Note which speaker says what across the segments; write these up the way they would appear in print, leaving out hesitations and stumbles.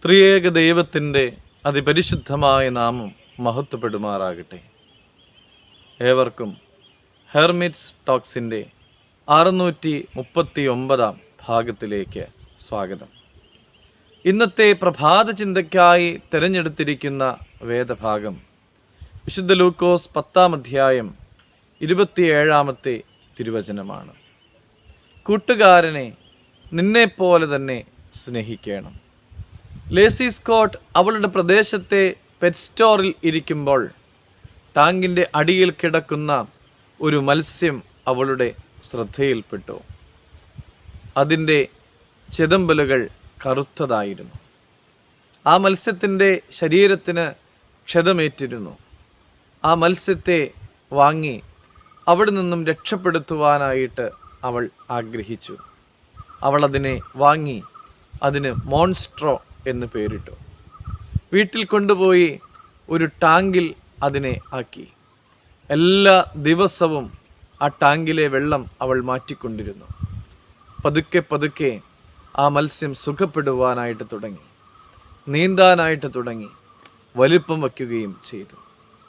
Speaker 1: ത്രിയേക ദൈവത്തിൻ്റെ അതിപരിശുദ്ധമായ നാമം മഹത്വപ്പെടുമാറാകട്ടെ. ഏവർക്കും ഹെർമിറ്റ്സ് ടോക്സിൻ്റെ 639 ഭാഗത്തിലേക്ക് സ്വാഗതം. ഇന്നത്തെ പ്രഭാത ചിന്തയ്ക്കായി തിരഞ്ഞെടുത്തിരിക്കുന്ന വേദഭാഗം വിശുദ്ധ ലൂക്കോസ് 10 അധ്യായം 27 തിരുവചനമാണ്. കൂട്ടുകാരനെ നിന്നെപ്പോലെ തന്നെ സ്നേഹിക്കണം. ലേസി സ്കോട്ട് അവളുടെ പ്രദേശത്തെ പെറ്റ് സ്റ്റോറിൽ ഇരിക്കുമ്പോൾ ടാങ്കിൻ്റെ അടിയിൽ കിടക്കുന്ന ഒരു മത്സ്യം അവളുടെ ശ്രദ്ധയിൽപ്പെട്ടു. അതിൻ്റെ ചെതമ്പലുകൾ കറുത്തതായിരുന്നു. ആ മത്സ്യത്തിൻ്റെ ശരീരത്തിന് ക്ഷതമേറ്റിരുന്നു. ആ മത്സ്യത്തെ വാങ്ങി അവിടെ നിന്നും രക്ഷപ്പെടുത്തുവാനായിട്ട് അവൾ ആഗ്രഹിച്ചു. അവൾ അതിനെ വാങ്ങി അതിന് മോൺസ്ട്രോ എന്ന് പേരിട്ടു. വീട്ടിൽ കൊണ്ടുപോയി ഒരു ടാങ്കിൽ അതിനെ ആക്കി. എല്ലാ ദിവസവും ആ ടാങ്കിലെ വെള്ളം അവൾ മാറ്റിക്കൊണ്ടിരുന്നു. പതുക്കെ പതുക്കെ ആ മത്സ്യം സുഖപ്പെടുവാനായിട്ട് തുടങ്ങി, നീന്താനായിട്ട് തുടങ്ങി, വലിപ്പം വയ്ക്കുകയും ചെയ്തു.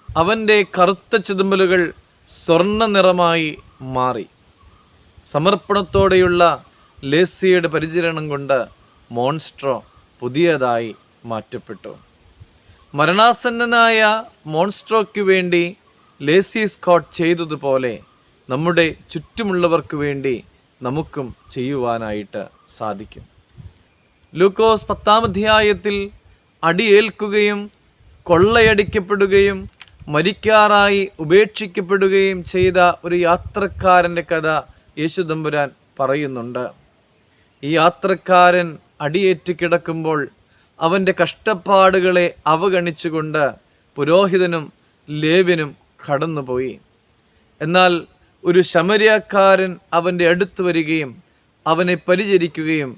Speaker 1: അവൻ്റെ കറുത്ത ചിതമ്പലുകൾ സ്വർണ്ണ നിറമായി മാറി. സമർപ്പണത്തോടെയുള്ള ലേസിയുടെ പരിചരണം കൊണ്ട് മോൺസ്ട്രോ പുതിയതായി മാറ്റപ്പെട്ടു. മരണാസന്നനായ മോൺസ്ട്രോയ്ക്ക് വേണ്ടി ലേസി സ്കോട്ട് ചെയ്തതുപോലെ നമ്മുടെ ചുറ്റുമുള്ളവർക്ക് വേണ്ടി നമുക്കും ചെയ്യുവാനായിട്ട് സാധിക്കും. ലൂക്കോസ് 10 അധ്യായത്തിൽ അടിയേൽക്കുകയും കൊള്ളയടിക്കപ്പെടുകയും മരിക്കാറായി ഉപേക്ഷിക്കപ്പെടുകയും ചെയ്ത ഒരു യാത്രക്കാരൻ്റെ കഥ യേശുദമ്പുരാൻ പറയുന്നുണ്ട്. ഈ യാത്രക്കാരൻ അടിയേറ്റ് കിടക്കുമ്പോൾ അവൻ്റെ കഷ്ടപ്പാടുകളെ അവഗണിച്ചുകൊണ്ട് പുരോഹിതനും ലേവ്യനും കടന്നുപോയി. എന്നാൽ ഒരു ശമര്യക്കാരൻ അവൻ്റെ അടുത്ത് വരികയും അവനെ പരിചരിക്കുകയും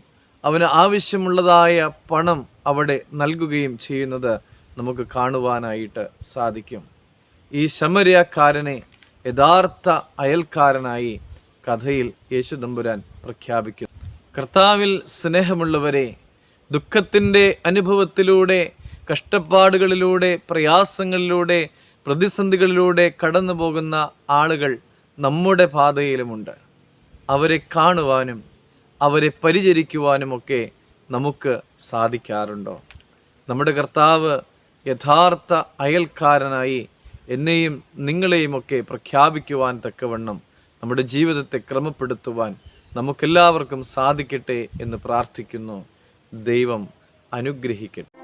Speaker 1: അവന് ആവശ്യമുള്ളതായ പണം അവിടെ നൽകുകയും ചെയ്യുന്നത് നമുക്ക് കാണുവാനായിട്ട് സാധിക്കും. ഈ ശമര്യക്കാരനെ യഥാർത്ഥ അയൽക്കാരനായി കഥയിൽ യേശുദമ്പുരാൻ പ്രഖ്യാപിക്കുന്നു. കർത്താവിൽ സ്നേഹമുള്ളവരെ, ദുഃഖത്തിൻ്റെ അനുഭവത്തിലൂടെ, കഷ്ടപ്പാടുകളിലൂടെ, പ്രയാസങ്ങളിലൂടെ, പ്രതിസന്ധികളിലൂടെ കടന്നു പോകുന്ന ആളുകൾ നമ്മുടെ പാതയിലുമുണ്ട്. അവരെ കാണുവാനും അവരെ പരിചരിക്കുവാനുമൊക്കെ നമുക്ക് സാധിക്കാറുണ്ടോ? നമ്മുടെ കർത്താവ് യഥാർത്ഥ അയൽക്കാരനായി എന്നെയും നിങ്ങളെയുമൊക്കെ പ്രഖ്യാപിക്കുവാൻ തക്കവണ്ണം നമ്മുടെ ജീവിതത്തെ ക്രമപ്പെടുത്തുവാൻ നമുക്കെല്ലാവർക്കും സാധിക്കട്ടെ എന്ന് പ്രാർത്ഥിക്കുന്നു. ദൈവം അനുഗ്രഹിക്കട്ടെ.